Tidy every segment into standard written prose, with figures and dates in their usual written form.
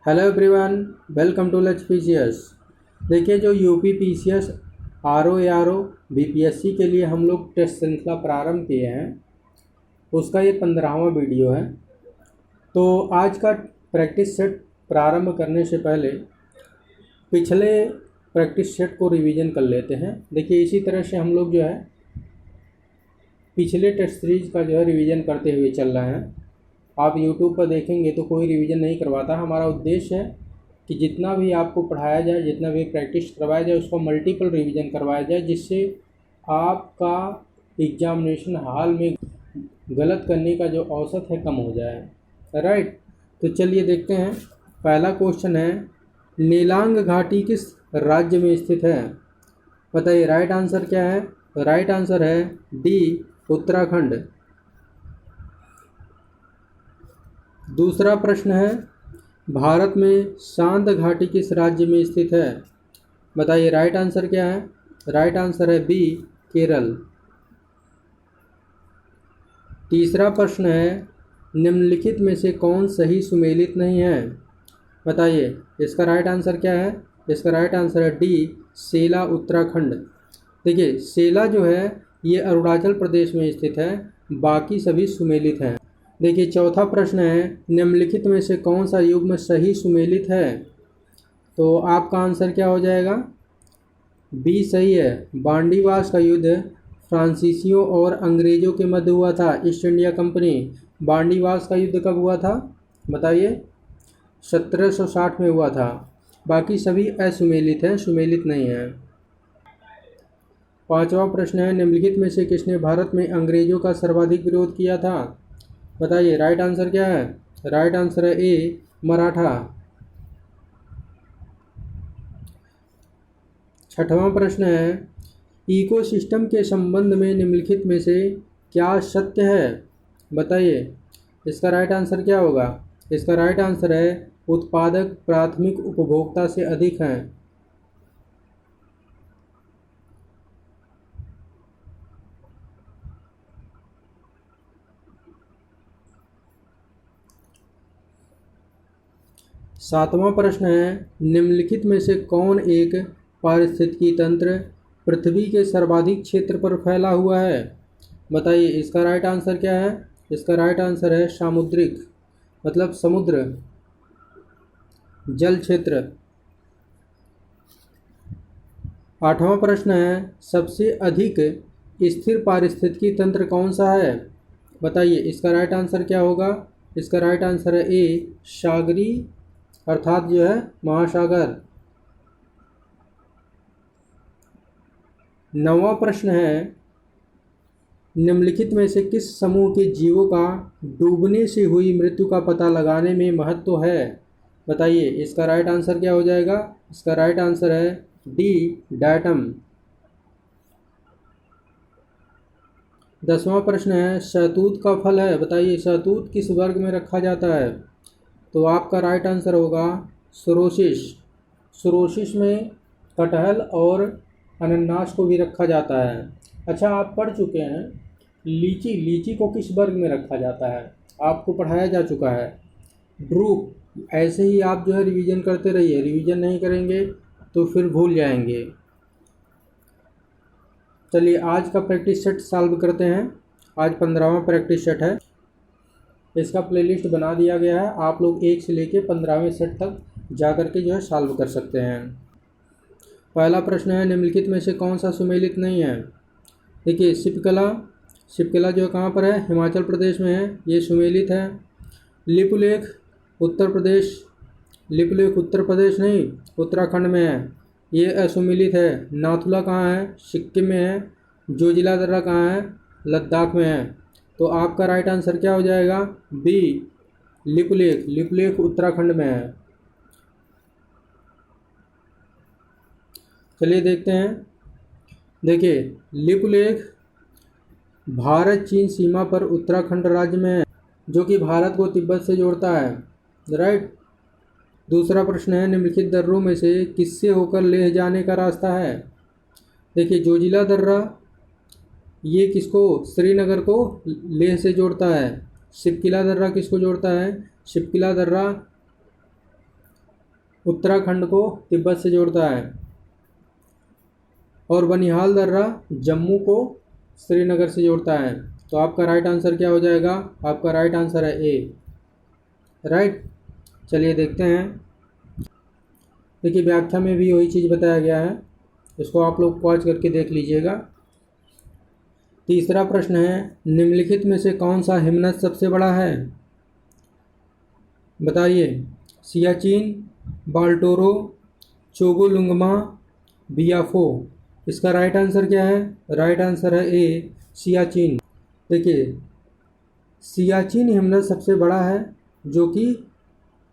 Hello everyone, welcome to let's PCS. देखिए, जो UP PCS RO ARO BPSC के लिए हम लोग टेस्ट श्रृंखला प्रारंभ किए हैं, उसका ये 15वां वीडियो है। तो आज का प्रैक्टिस सेट प्रारंभ करने से पहले पिछले प्रैक्टिस सेट को रिवीजन कर लेते हैं। देखिए, इसी तरह से हम लोग जो है पिछले टेस्ट सीरीज का जो है रिवीजन करते हुए चल रहे हैं। आप YouTube पर देखेंगे तो कोई रिवीजन नहीं करवाता। हमारा उद्देश्य है कि जितना भी आपको पढ़ाया जाए, जितना भी प्रैक्टिस करवाया जाए, उसको मल्टीपल रिवीजन करवाया जाए, जिससे आपका एग्जामिनेशन हॉल में गलत करने का जो औसत है कम हो जाए। राइट, तो चलिए देखते हैं। पहला क्वेश्चन है, नीलांग घाटी किस राज्य में स्थित है? बताइए, राइट आंसर क्या है? राइट आंसर है डी, उत्तराखंड। दूसरा प्रश्न है, भारत में सांद घाटी किस राज्य में स्थित है? बताइए, राइट आंसर क्या है? राइट आंसर है बी, केरल। तीसरा प्रश्न है, निम्नलिखित में से कौन सही सुमेलित नहीं है? बताइए, इसका राइट आंसर क्या है? इसका राइट आंसर है डी, सेला, उत्तराखंड। देखिए, सेला जो है ये अरुणाचल प्रदेश में स्थित है, बाकी सभी सुमेलित हैं। देखिए, चौथा प्रश्न है, निम्नलिखित में से कौन सा युग्म सही सुमेलित है? तो आपका आंसर क्या हो जाएगा? बी सही है। बांडीवास का युद्ध फ्रांसीसियों और अंग्रेजों के मध्य हुआ था, ईस्ट इंडिया कंपनी। बांडीवास का युद्ध कब हुआ था? बताइए। 1760 में हुआ था। बाकी सभी असुमेलित हैं, सुमेलित नहीं है। पांचवा प्रश्न है, निम्नलिखित में से किसने भारत में अंग्रेजों का सर्वाधिक विरोध किया था? बताइए, राइट आंसर क्या है? राइट आंसर है ए, मराठा। छठवां प्रश्न है, इकोसिस्टम के संबंध में निम्नलिखित में से क्या सत्य है? बताइए, इसका राइट आंसर क्या होगा? इसका राइट आंसर है उत्पादक प्राथमिक उपभोक्ता से अधिक हैं। सातवां प्रश्न है, निम्नलिखित में से कौन एक पारिस्थितिकी तंत्र पृथ्वी के सर्वाधिक क्षेत्र पर फैला हुआ है? बताइए, इसका राइट आंसर क्या है? इसका राइट आंसर है सामुद्रिक, मतलब समुद्र, जल क्षेत्र। आठवां प्रश्न है, सबसे अधिक स्थिर पारिस्थितिकी तंत्र कौन सा है? बताइए, इसका राइट आंसर क्या होगा? इसका राइट आंसर है ए, सागरी, अर्थात जो है महासागर। नौवां प्रश्न है, निम्नलिखित में से किस समूह के जीवों का डूबने से हुई मृत्यु का पता लगाने में महत्व है? बताइए, इसका राइट आंसर क्या हो जाएगा? इसका राइट आंसर है डी, डायटम। 10वां प्रश्न है, शहतूत का फल है। बताइए, शहतूत किस वर्ग में रखा जाता है? तो आपका राइट आंसर होगा सुरोसिस। सुरोसिस में कटहल और अनानास को भी रखा जाता है। अच्छा, आप पढ़ चुके हैं लीची। लीची को किस वर्ग में रखा जाता है? आपको पढ़ाया जा चुका है, ड्रूप। ऐसे ही आप जो है रिवीजन करते रहिए। रिवीजन नहीं करेंगे तो फिर भूल जाएंगे। चलिए, आज का प्रैक्टिस सेट सॉल्व करते हैं। आज 15वां प्रैक्टिस सेट है। इसका प्लेलिस्ट बना दिया गया है, आप लोग 1 से लेके 15वें सेट तक जा कर के जो है सॉल्व कर सकते हैं। पहला प्रश्न है, निम्नलिखित में से कौन सा सुमेलित नहीं है? देखिए, शिल्पकला। शिल्पकला जो कहाँ पर है? हिमाचल प्रदेश में है, ये सुमेलित है। लिपुलेख, उत्तर प्रदेश। लिपुलेख उत्तर प्रदेश नहीं, उत्तराखंड में है, ये असुमेलित है। नाथुला कहाँ है? सिक्किम में है। जोजिला दर्रा कहाँ है? लद्दाख में है। तो आपका राइट आंसर क्या हो जाएगा? बी, लिपुलेख। लिपुलेख उत्तराखंड में है। चलिए देखते हैं। देखिए, लिपुलेख भारत चीन सीमा पर उत्तराखंड राज्य में है, जो कि भारत को तिब्बत से जोड़ता है। राइट। दूसरा प्रश्न है, निम्नलिखित दर्रों में से किससे होकर लेह जाने का रास्ता है? देखिए, जोजिला दर्रा ये किसको? श्रीनगर को लेह से जोड़ता है। शिप्किला दर्रा किसको जोड़ता है? शिप्किला दर्रा उत्तराखंड को तिब्बत से जोड़ता है। और बनिहाल दर्रा जम्मू को श्रीनगर से जोड़ता है। तो आपका राइट आंसर क्या हो जाएगा? आपका राइट आंसर है ए। राइट, चलिए देखते हैं। देखिए व्याख्या में भी वही चीज़ बताया गया है, इसको आप लोग पॉज करके देख लीजिएगा। तीसरा प्रश्न है, निम्नलिखित में से कौन सा हिमनद सबसे बड़ा है? बताइए। सियाचिन, बाल्टोरो, चोगोलुंगमा, बियाफो। इसका राइट आंसर क्या है? राइट आंसर है ए, सियाचिन। देखिए सियाचिन हिमनद सबसे बड़ा है, जो कि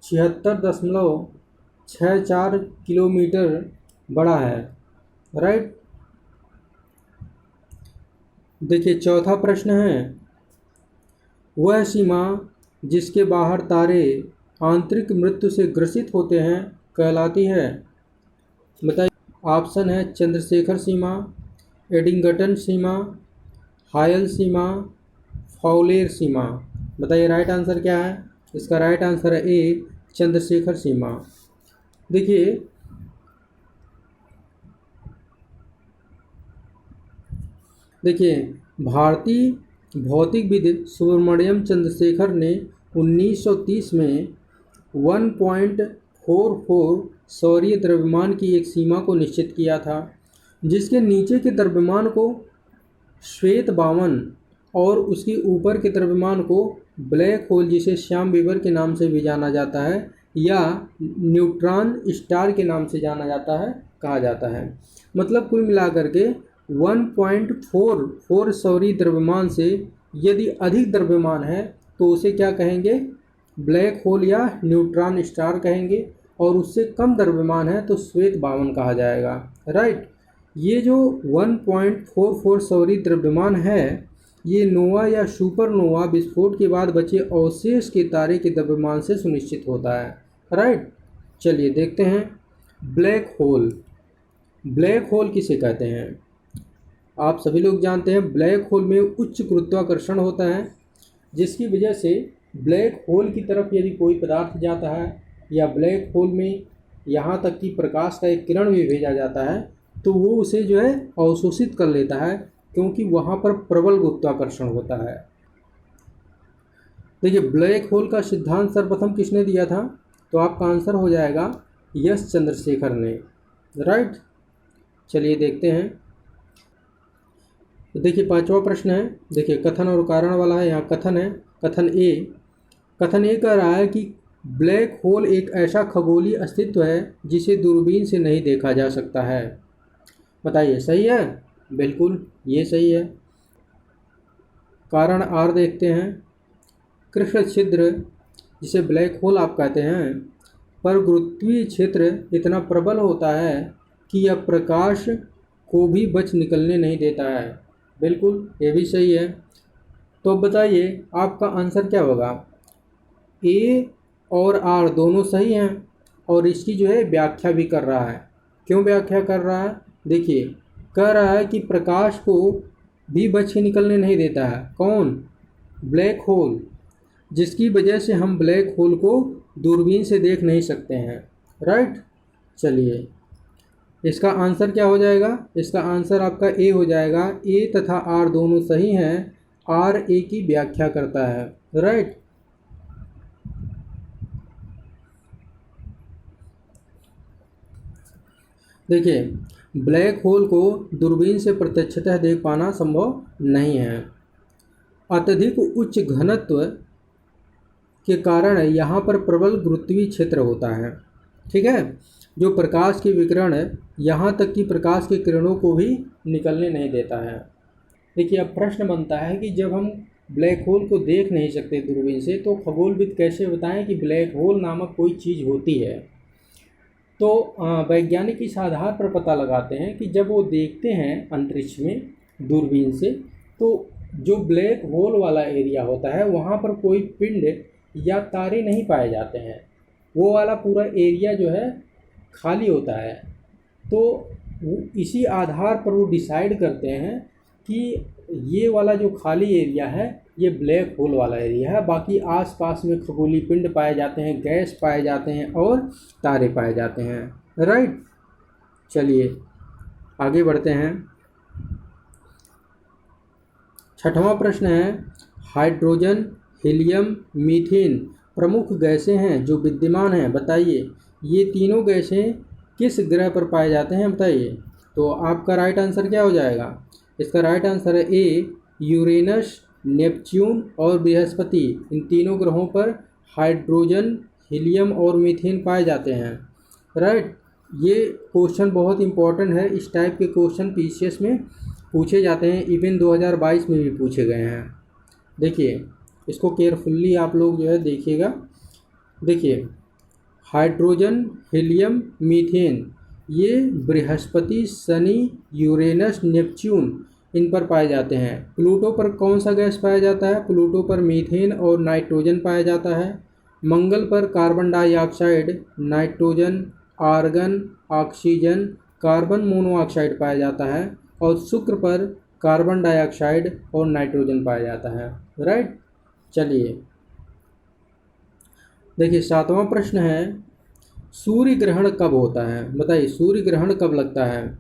76.64 किलोमीटर बड़ा है। राइट। देखिए चौथा प्रश्न है, वह सीमा जिसके बाहर तारे आंतरिक मृत्यु से ग्रसित होते हैं कहलाती है। बताइए। ऑप्शन है चंद्रशेखर सीमा, एडिंगटन सीमा, हायल सीमा, फाउलेर सीमा। बताइए राइट आंसर क्या है? इसका राइट आंसर है ए, चंद्रशेखर सीमा। देखिए भारतीय भौतिकविद सुब्रमण्यम चंद्रशेखर ने 1930 में 1.44 सौरीय द्रव्यमान की एक सीमा को निश्चित किया था, जिसके नीचे के द्रव्यमान को श्वेत बावन और उसके ऊपर के द्रव्यमान को ब्लैक होल, जिसे श्याम बीवर के नाम से भी जाना जाता है या न्यूट्रॉन स्टार के नाम से जाना जाता है, कहा जाता है। मतलब कुल मिलाकर के 1.44 सौरीय द्रव्यमान से यदि अधिक द्रव्यमान है तो उसे क्या कहेंगे? ब्लैक होल या न्यूट्रॉन स्टार कहेंगे, और उससे कम द्रव्यमान है तो श्वेत बावन कहा जाएगा। राइट। ये जो 1.44 सौरीय द्रव्यमान है, ये नोवा या सुपरनोवा विस्फोट के बाद बचे अवशेष के तारे के द्रव्यमान से सुनिश्चित होता है। राइट। चलिए देखते हैं। ब्लैक होल, ब्लैक होल किसे कहते हैं? आप सभी लोग जानते हैं ब्लैक होल में उच्च गुरुत्वाकर्षण होता है, जिसकी वजह से ब्लैक होल की तरफ यदि कोई पदार्थ जाता है या ब्लैक होल में यहाँ तक कि प्रकाश का एक किरण भी भेजा जाता है तो वो उसे जो है अवशोषित कर लेता है, क्योंकि वहाँ पर प्रबल गुरुत्वाकर्षण होता है। देखिए ब्लैक होल का सिद्धांत सर्वप्रथम किसने दिया था? तो आपका आंसर हो जाएगा एस चंद्रशेखर ने। राइट। चलिए देखते हैं। देखिए पांचवा प्रश्न है, देखिए कथन और कारण वाला है। यहाँ कथन है, कथन ए कह रहा है कि ब्लैक होल एक ऐसा खगोलीय अस्तित्व है जिसे दूरबीन से नहीं देखा जा सकता है। बताइए सही है? बिल्कुल ये सही है। कारण आर देखते हैं। कृष्ण छिद्र, जिसे ब्लैक होल आप कहते हैं, पर गुरुत्वीय क्षेत्र इतना प्रबल होता है कि यह प्रकाश को भी बच निकलने नहीं देता है। बिल्कुल ये भी सही है। तो बताइए आपका आंसर क्या होगा? ए और आर दोनों सही हैं, और इसकी जो है व्याख्या भी कर रहा है। क्यों व्याख्या कर रहा है? देखिए कह रहा है कि प्रकाश को भी बच के निकलने नहीं देता है। कौन? ब्लैक होल, जिसकी वजह से हम ब्लैक होल को दूरबीन से देख नहीं सकते हैं। राइट। चलिए इसका आंसर क्या हो जाएगा? इसका आंसर आपका ए हो जाएगा। ए तथा आर दोनों सही हैं, आर ए की व्याख्या करता है। राइट। देखिए ब्लैक होल को दूरबीन से प्रत्यक्षतः देख पाना संभव नहीं है। अत्यधिक उच्च घनत्व के कारण यहाँ पर प्रबल गुरुत्वीय क्षेत्र होता है। ठीक है, जो प्रकाश के विकिरण यहाँ तक कि प्रकाश के किरणों को भी निकलने नहीं देता है। देखिए अब प्रश्न बनता है कि जब हम ब्लैक होल को देख नहीं सकते दूरबीन से, तो खगोलविद कैसे बताएं कि ब्लैक होल नामक कोई चीज़ होती है? तो वैज्ञानिक इस आधार पर पता लगाते हैं कि जब वो देखते हैं अंतरिक्ष में दूरबीन से, तो जो ब्लैक होल वाला एरिया होता है वहाँ पर कोई पिंड या तारे नहीं पाए जाते हैं। वो वाला पूरा एरिया जो है खाली होता है। तो इसी आधार पर वो डिसाइड करते हैं कि ये वाला जो खाली एरिया है ये ब्लैक होल वाला एरिया है। बाकी आसपास में खगोलीय पिंड पाए जाते हैं, गैस पाए जाते हैं और तारे पाए जाते हैं। राइट, चलिए आगे बढ़ते हैं। छठवां प्रश्न है, हाइड्रोजन, हीलियम, मीथेन प्रमुख गैसें हैं जो विद्यमान हैं, बताइए ये तीनों गैसें किस ग्रह पर पाए जाते हैं, बताइए। तो आपका राइट आंसर क्या हो जाएगा? इसका राइट आंसर है ए, यूरेनस, नेपच्यून और बृहस्पति। इन तीनों ग्रहों पर हाइड्रोजन, हीलियम और मीथेन पाए जाते हैं। राइट, ये क्वेश्चन बहुत इंपॉर्टेंट है। इस टाइप के क्वेश्चन पीसीएस में पूछे जाते हैं, इवन 2022 में भी पूछे गए हैं। देखिए इसको केयरफुल्ली आप लोग जो है देखिएगा। देखिए हाइड्रोजन, हीलियम, मीथेन ये बृहस्पति, शनि, यूरेनस, नेपच्यून इन पर पाए जाते हैं। प्लूटो पर कौन सा गैस पाया जाता है? प्लूटो पर मीथेन और नाइट्रोजन पाया जाता है। मंगल पर carbon dioxide, nitrogen, argon, oxygen, carbon monoxide पाया जाता है। और शुक्र पर कार्बन डाइऑक्साइड और नाइट्रोजन पाया जाता है। राइट, चलिए देखिए सातवां प्रश्न है, सूर्य ग्रहण कब होता है, बताइए सूर्य ग्रहण कब लगता है।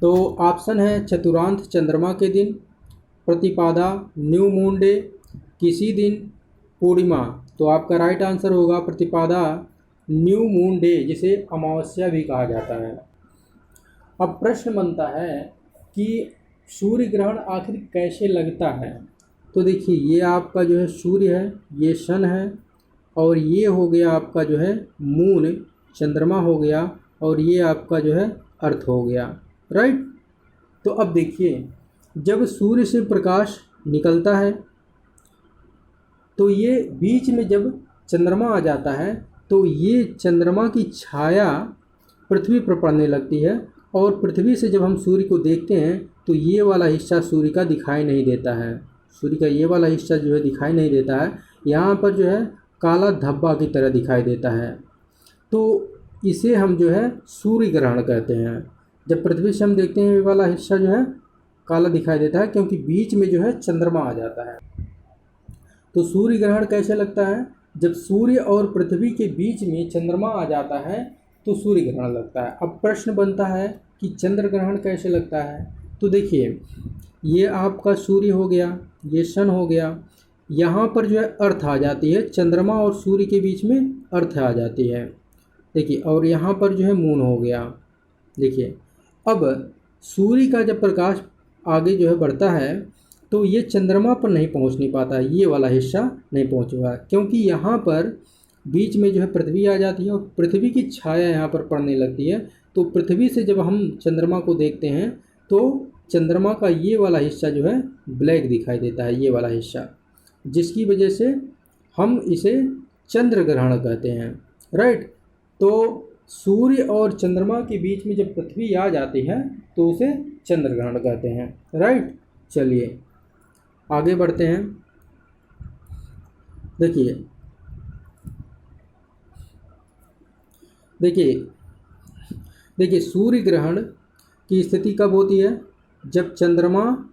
तो ऑप्शन है चतुर्थांश चंद्रमा के दिन, प्रतिपदा, न्यू मून डे, किसी दिन, पूर्णिमा। तो आपका राइट आंसर होगा प्रतिपदा, न्यू मून डे, जिसे अमावस्या भी कहा जाता है। अब प्रश्न बनता है कि सूर्य ग्रहण आखिर कैसे लगता है। तो देखिए ये आपका जो है सूर्य है, ये सन है और ये हो गया आपका जो है मून, चंद्रमा हो गया और ये आपका जो है अर्थ हो गया। राइट, तो अब देखिए जब सूर्य से प्रकाश निकलता है तो ये बीच में जब चंद्रमा आ जाता है तो ये चंद्रमा की छाया पृथ्वी पर पड़ने लगती है और पृथ्वी से जब हम सूर्य को देखते हैं तो ये वाला हिस्सा सूर्य का दिखाई नहीं देता है। सूर्य का ये वाला हिस्सा जो है दिखाई नहीं देता है, यहाँ पर जो है काला धब्बा की तरह दिखाई देता है। तो इसे हम जो है सूर्य ग्रहण कहते हैं। जब पृथ्वी से हम देखते हैं ये वाला हिस्सा जो है काला दिखाई देता है क्योंकि बीच में जो है चंद्रमा आ जाता है। तो सूर्य ग्रहण कैसे लगता है? जब सूर्य और पृथ्वी के बीच में चंद्रमा आ जाता है तो सूर्य ग्रहण लगता है। अब प्रश्न बनता है कि चंद्र ग्रहण कैसे लगता है। तो देखिए ये आपका सूर्य हो गया, ये सन हो गया, यहाँ पर जो है अर्थ आ जाती है, चंद्रमा और सूर्य के बीच में अर्थ आ जाती है। देखिए और यहाँ पर जो है मून हो गया। देखिए अब सूर्य का जब प्रकाश आगे जो है बढ़ता है तो ये चंद्रमा पर नहीं पहुँच नहीं पाता, ये वाला हिस्सा नहीं पहुँच रहा क्योंकि यहाँ पर बीच में जो है पृथ्वी आ जाती है और पृथ्वी की छाया यहाँ पर पड़ने लगती है। तो पृथ्वी से जब हम चंद्रमा को देखते हैं तो चंद्रमा का ये वाला हिस्सा जो है ब्लैक दिखाई देता है, ये वाला हिस्सा, जिसकी वजह से हम इसे चंद्र ग्रहण कहते हैं। राइट, तो सूर्य और चंद्रमा के बीच में जब पृथ्वी आ जाती है तो उसे चंद्र ग्रहण कहते हैं। राइट, चलिए आगे बढ़ते हैं। देखिए देखिए देखिए सूर्य ग्रहण की स्थिति कब होती है? जब चंद्रमा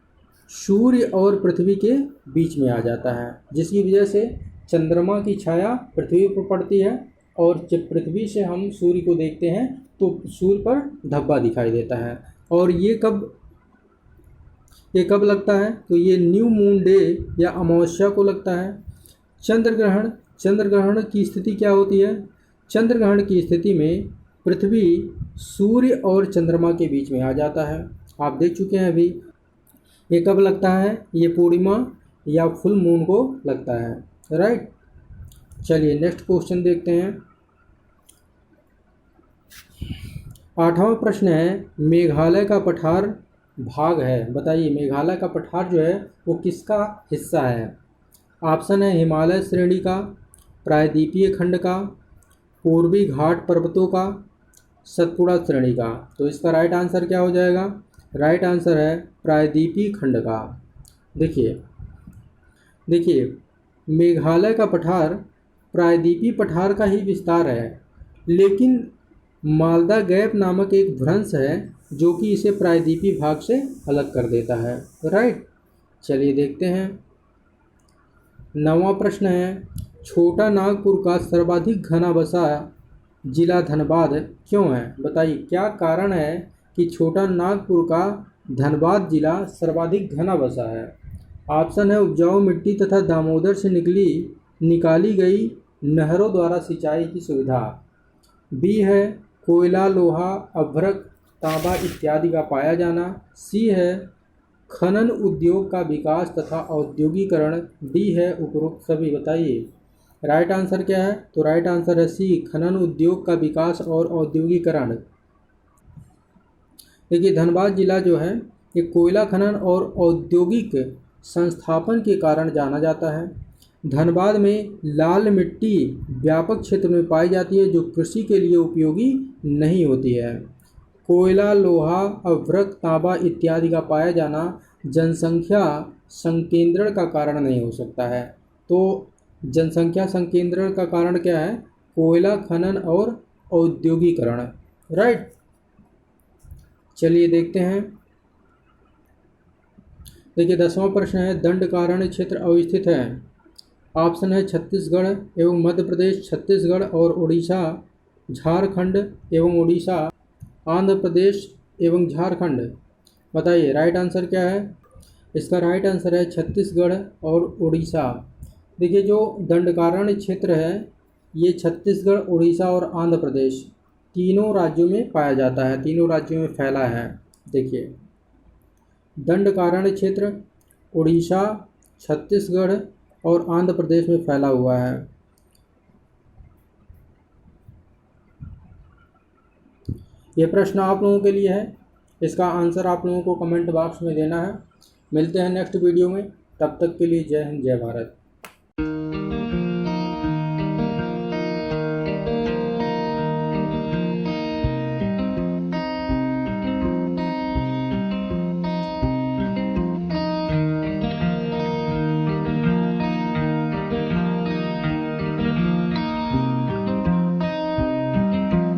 सूर्य और पृथ्वी के बीच में आ जाता है, जिसकी वजह से चंद्रमा की छाया पृथ्वी पर पड़ती है और जब पृथ्वी से हम सूर्य को देखते हैं तो सूर्य पर धब्बा दिखाई देता है। और ये कब लगता है? तो ये न्यू मून डे या अमावस्या को लगता है। चंद्र ग्रहण की स्थिति क्या होती है? चंद्र ग्रहण की स्थिति में पृथ्वी सूर्य और चंद्रमा के बीच में आ जाता है, आप देख चुके हैं अभी। ये कब लगता है? ये पूर्णिमा या फुल मून को लगता है। राइट, चलिए नेक्स्ट क्वेश्चन देखते हैं। 8वां प्रश्न है, मेघालय का पठार भाग है, बताइए मेघालय का पठार जो है वो किसका हिस्सा है? ऑप्शन है हिमालय श्रेणी का, प्रायद्वीपीय खंड का, पूर्वी घाट पर्वतों का, सतपुड़ा श्रेणी का। तो इसका राइट आंसर क्या हो जाएगा? राइट आंसर है प्रायद्वीपीय खंड का। देखिए मेघालय का पठार प्रायद्वीपीय पठार का ही विस्तार है, लेकिन मालदा गैप नामक एक भ्रंश है जो कि इसे प्रायद्वीपीय भाग से अलग कर देता है। राइट, चलिए देखते हैं। 9वां प्रश्न है, छोटा नागपुर का सर्वाधिक घना बसा जिला धनबाद क्यों है? बताइए क्या कारण है कि छोटा नागपुर का धनबाद जिला सर्वाधिक घना बसा है? ऑप्शन है उपजाऊ मिट्टी तथा दामोदर से निकाली गई नहरों द्वारा सिंचाई की सुविधा। बी है कोयला, लोहा, अभ्रक, तांबा इत्यादि का पाया जाना। सी है खनन उद्योग का विकास तथा औद्योगिकरण। डी है उपरोक्त सभी। बताइए राइट आंसर क्या है? तो राइट आंसर है सी, खनन उद्योग का विकास और औद्योगिकरण। देखिए धनबाद जिला जो है ये कोयला खनन और औद्योगिक संस्थापन के कारण जाना जाता है। धनबाद में लाल मिट्टी व्यापक क्षेत्र में पाई जाती है जो कृषि के लिए उपयोगी नहीं होती है। कोयला, लोहा, अभ्रक, तांबा इत्यादि का पाया जाना जनसंख्या संकेंद्रण का कारण नहीं हो सकता है। तो जनसंख्या संकेंद्रण का कारण क्या है? कोयला खनन और औद्योगिकरण। राइट, चलिए देखते हैं। देखिए 10वां प्रश्न है, दंडकारण्य क्षेत्र अवस्थित है। ऑप्शन है छत्तीसगढ़ एवं मध्य प्रदेश, छत्तीसगढ़ और उड़ीसा, झारखंड एवं उड़ीसा, आंध्र प्रदेश एवं झारखंड। बताइए राइट आंसर क्या है? इसका राइट आंसर है छत्तीसगढ़ और उड़ीसा। देखिए जो दंडकारण्य क्षेत्र है ये छत्तीसगढ़, उड़ीसा और आंध्र प्रदेश तीनों राज्यों में पाया जाता है, तीनों राज्यों में फैला है। देखिए दंडकारण्य क्षेत्र उड़ीसा, छत्तीसगढ़ और आंध्र प्रदेश में फैला हुआ है। यह प्रश्न आप लोगों के लिए है, इसका आंसर आप लोगों को कमेंट बॉक्स में देना है। मिलते हैं नेक्स्ट वीडियो में, तब तक के लिए जय हिंद, जय भारत।